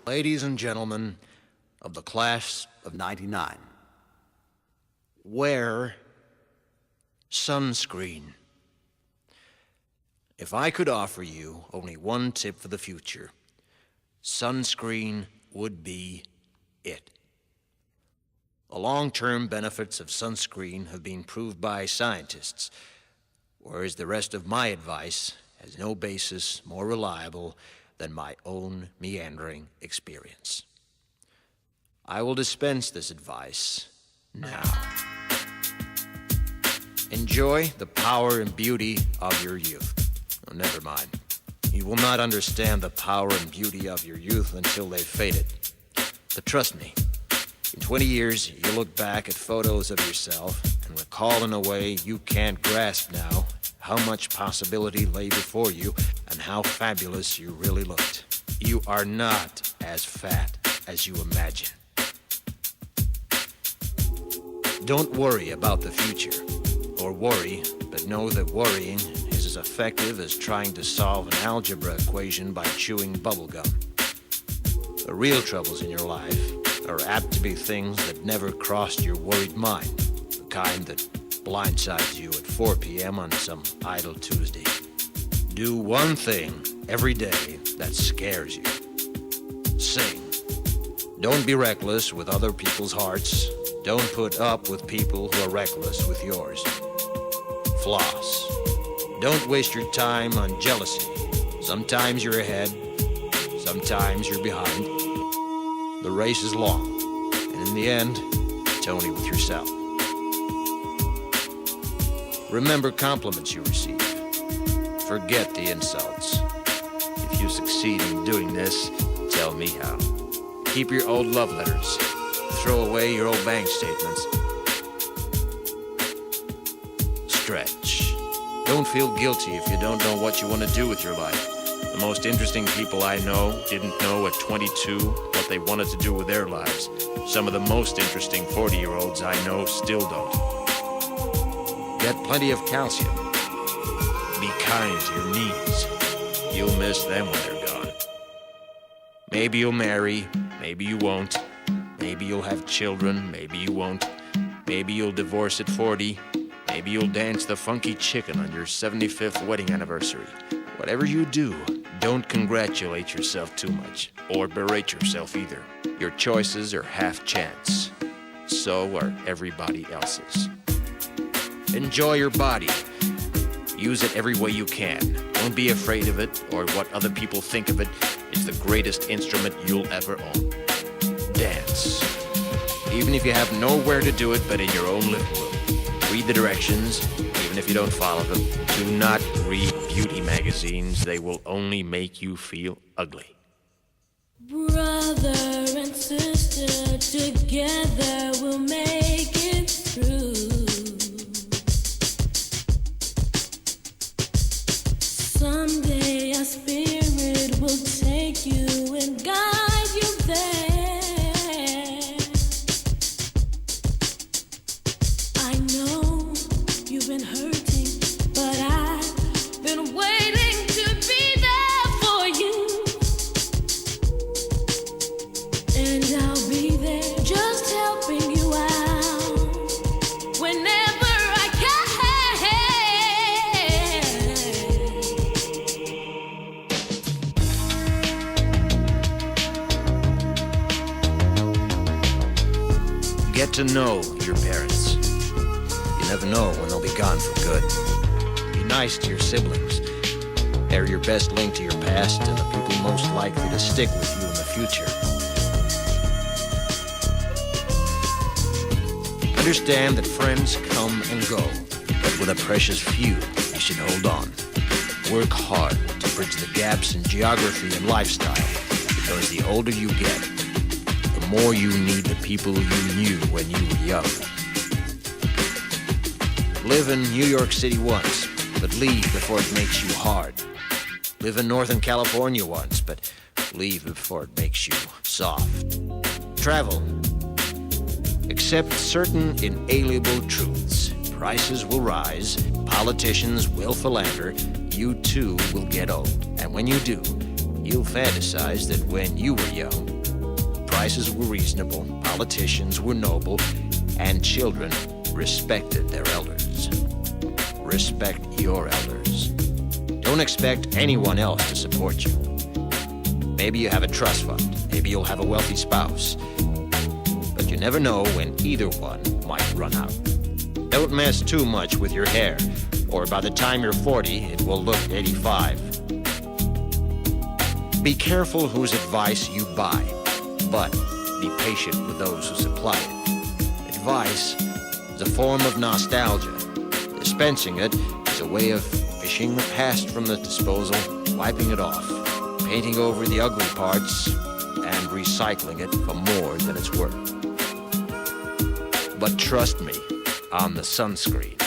Ladies and gentlemen of the class of '99, wear sunscreen. If I could offer you only one tip for the future, sunscreen would be it. The long-term benefits of sunscreen have been proved by scientists, whereas the rest of my advice has no basis more reliable than my own meandering experience. I will dispense this advice now. Enjoy the power and beauty of your youth. Oh, never mind. You will not understand the power and beauty of your youth until they've faded. But trust me, in 20 years, you'll look back at photos of yourself and recall in a way you can't grasp now how much possibility lay before you and how fabulous you really looked. You are not as fat as you imagine. Don't worry about the future, or worry, but know that worrying is as effective as trying to solve an algebra equation by chewing bubblegum. The real troubles in your life are apt to be things that never crossed your worried mind, the kind that blindsides you at 4 p.m. on some idle Tuesday. Do one thing every day that scares you. Sing. Don't be reckless with other people's hearts. Don't put up with people who are reckless with yours. Floss. Don't waste your time on jealousy. Sometimes you're ahead, sometimes you're behind. The race is long, and in the end, it's only with yourself. Remember compliments you receive. Forget the insults. If you succeed in doing this, tell me how. Keep your old love letters. Throw away your old bank statements. Stretch. Don't feel guilty if you don't know what you want to do with your life. The most interesting people I know didn't know at 22 what they wanted to do with their lives. Some of the most interesting 40-year-olds I know still don't. Get plenty of calcium. Be kind to your knees. You'll miss them when they're gone. Maybe you'll marry, maybe you won't. Maybe you'll have children, maybe you won't. Maybe you'll divorce at 40. Maybe you'll dance the funky chicken on your 75th wedding anniversary. Whatever you do, don't congratulate yourself too much, or berate yourself either. Your choices are half chance. So are everybody else's. Enjoy your body. Use it every way you can. Don't be afraid of it or what other people think of it. It's the greatest instrument you'll ever own. Dance. Even if you have nowhere to do it but in your own living room. Read the directions, even if you don't follow them. Do not read beauty magazines. They will only make you feel ugly. Brother and sister, together we'll make it through. Someday our spirit will take you and guide you there. I know you've been hurting, but I've been waiting to be there for you. And I'll be there just helping you out whenever I can. Get to know your parents. You never know when they'll be gone for good. Be nice to your siblings. They're your best link to your past and the people most likely to stick with you in the future. Understand that friends come and go, but with a precious few, you should hold on. Work hard to bridge the gaps in geography and lifestyle, because the older you get, the more you need the people you knew when you were young. Live in New York City once, but leave before it makes you hard. Live in Northern California once, but leave before it makes you soft. Travel. Accept certain inalienable truths. Prices will rise, politicians will philander, you too will get old. And when you do, You'll fantasize that when you were young, prices were reasonable, politicians were noble, and children respected their elders. Respect your elders. Don't expect anyone else to support you. Maybe you have a trust fund. Maybe you'll have a wealthy spouse. But you never know when either one might run out. Don't mess too much with your hair, or by the time you're 40, it will look 85. Be careful whose advice you buy, but be patient with those who supply it. Advice is a form of nostalgia. Dispensing it is a way of fishing the past from the disposal, wiping it off, painting over the ugly parts, and recycling it for more than it's worth. But trust me on the sunscreen.